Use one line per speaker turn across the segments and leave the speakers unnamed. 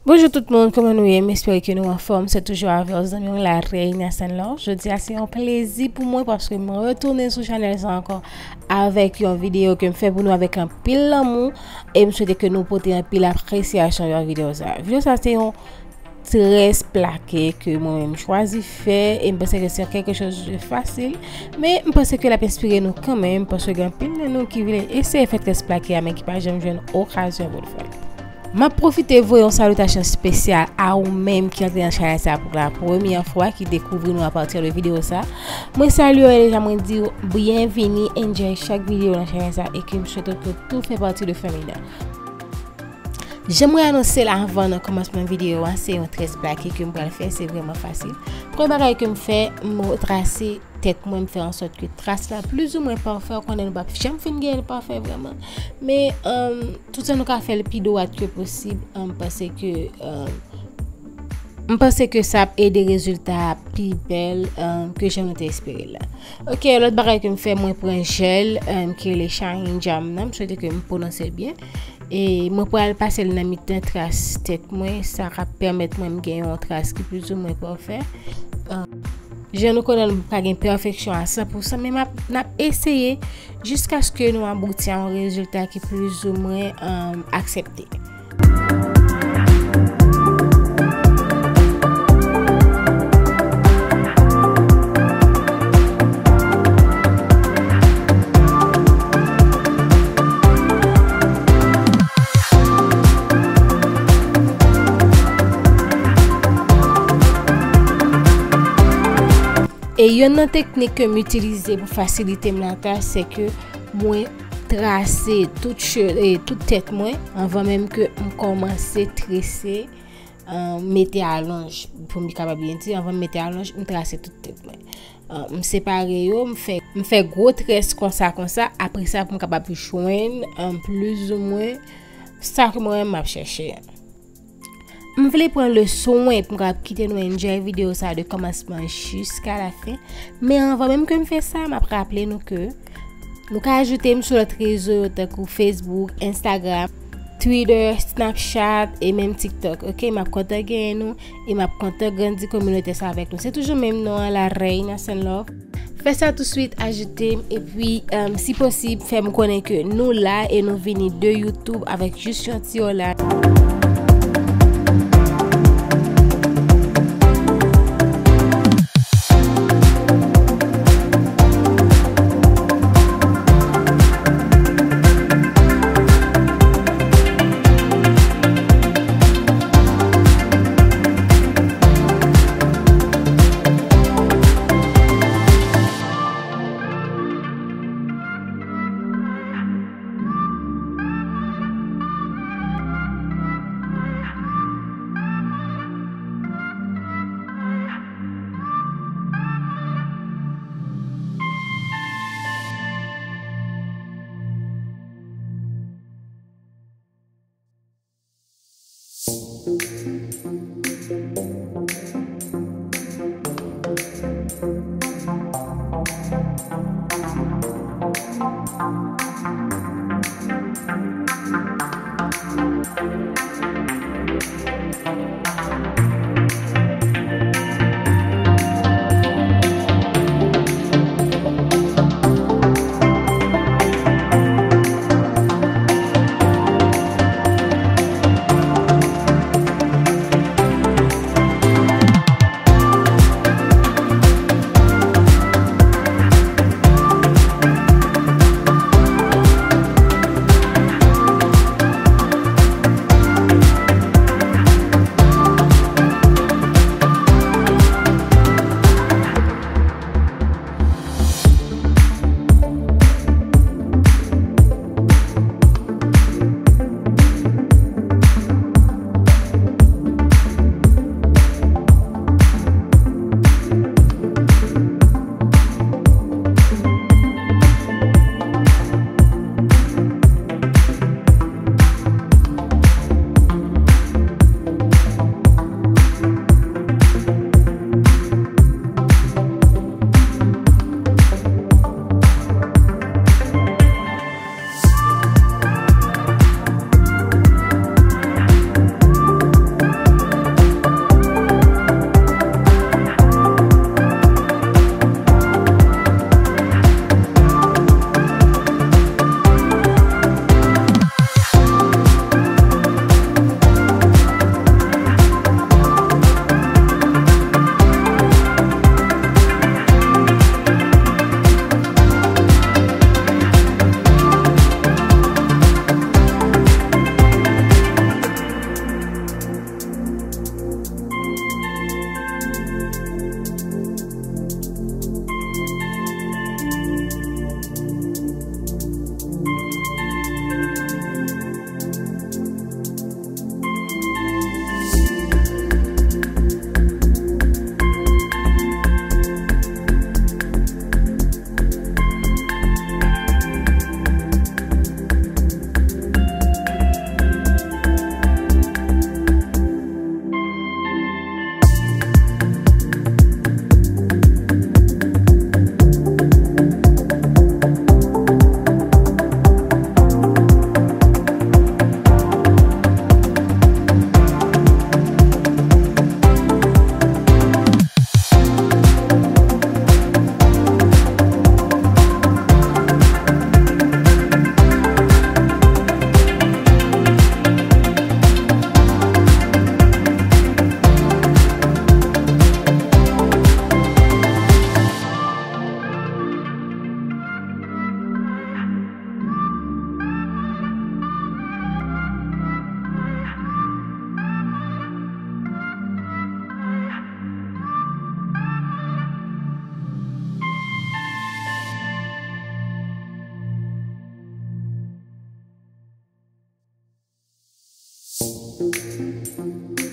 Bonjour tout le monde, comment nous sommes? J'espère que nous en forme. C'est toujours avec vos amis la Reine Saint-Laure. Je dis c'est un plaisir pour moi parce que je retourne sur la chaîne encore avec une vidéo que je fais pour nous avec un pile d'amour et je souhaite que nous portions un pile d'appréciation sur la vidéo. La vidéo, ça c'est un 13 plaqué que moi-même choisi faire et je pense que c'est quelque chose de facile mais je pense que la peut inspirer nous quand même parce que il y a un pile de nous qui veulent essayer de faire 13 plaqué mais qui pas jamais eu une occasion pour le faire. Je profite de une salutation spéciale à vous-même qui entrez dans la chaîne pour la première fois, qui découvre nous à partir de la vidéo. Je salue et je dis bienvenue, enjoy chaque vidéo dans la chaîne et que je souhaite que tout fait partie de la famille. J'aimerais annoncer là avant de commencer ma vidéo, c'est un 13 plaqué que je vais faire, c'est vraiment facile. Premier bagage que je fais, je tracer tête moi me faire en sorte que trace là plus ou moins parfait qu'on est pas j'aime faire une parfait vraiment mais tout ça nous a fait le plus droit que possible parce que ça a des résultats plus belles que j'aime espérer là. OK, l'autre bagage que me fait moi pour un gel qui est le Shine Jam, je souhaite que me prononcer bien et moi pour aller passer le mi-temps trace tête moi ça va permettre moi me gagner un trace qui plus ou moins parfait. Je ne connais pas une perfection à 100%, mais je vais essayer jusqu'à ce que nous aboutissions à un résultat qui est plus ou moins accepté. Et une technique que j'utilise pour faciliter ma tâche, c'est que moi tracer toute tête moi avant même que je commence à tresser, mettre à longe pour me capable bien dire avant de mettre à longe, je tracer toute tête moi. Me séparer yo, me fait gros tresse comme ça après ça pour me capable joindre plus ou moins ça que moi m'a cherché. Je voulais prendre le soin pour quitter nous enjoy vidéo ça de commencement jusqu'à la fin. Mais avant même que je fasse ça, je rappeler nous que nous pouvons ajouter sur notre réseau comme Facebook, Instagram, Twitter, Snapchat et même TikTok. OK, je contacte nous et je contacte grandir communauté ça avec nous. C'est toujours même nom la Reine Saint-Laure. Fais ça tout de suite, ajoutez et puis si possible, faites-moi connaître que nous là et nous venons de YouTube avec juste un petit là.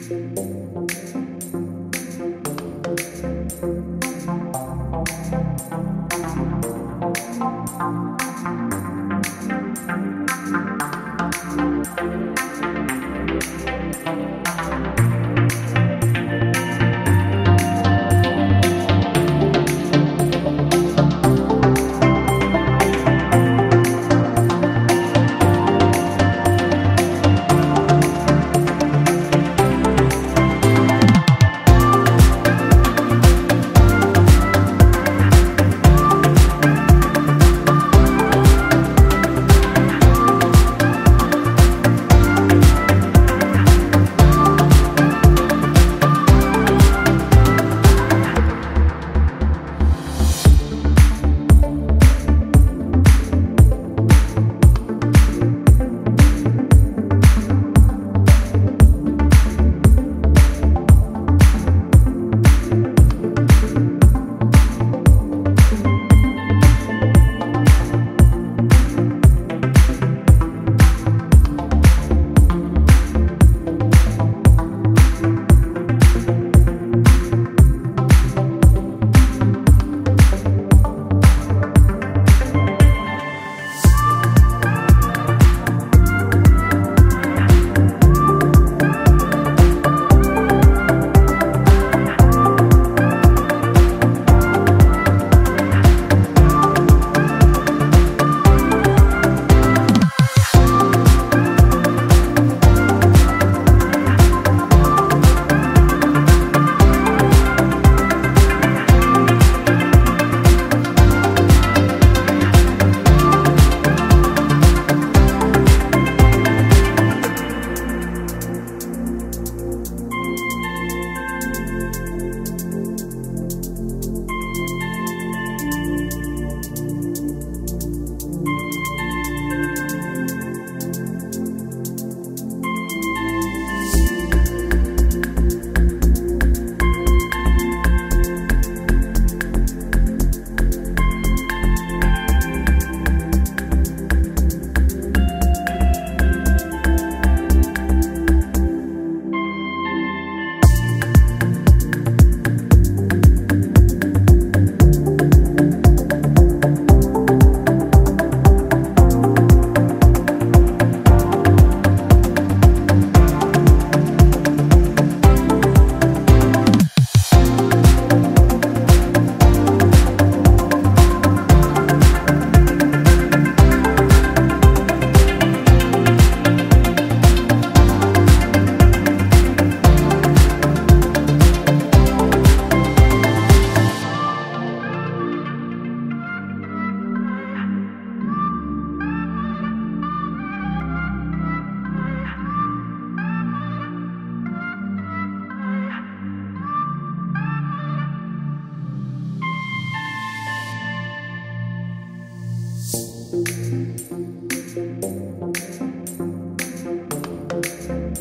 Thank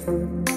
you.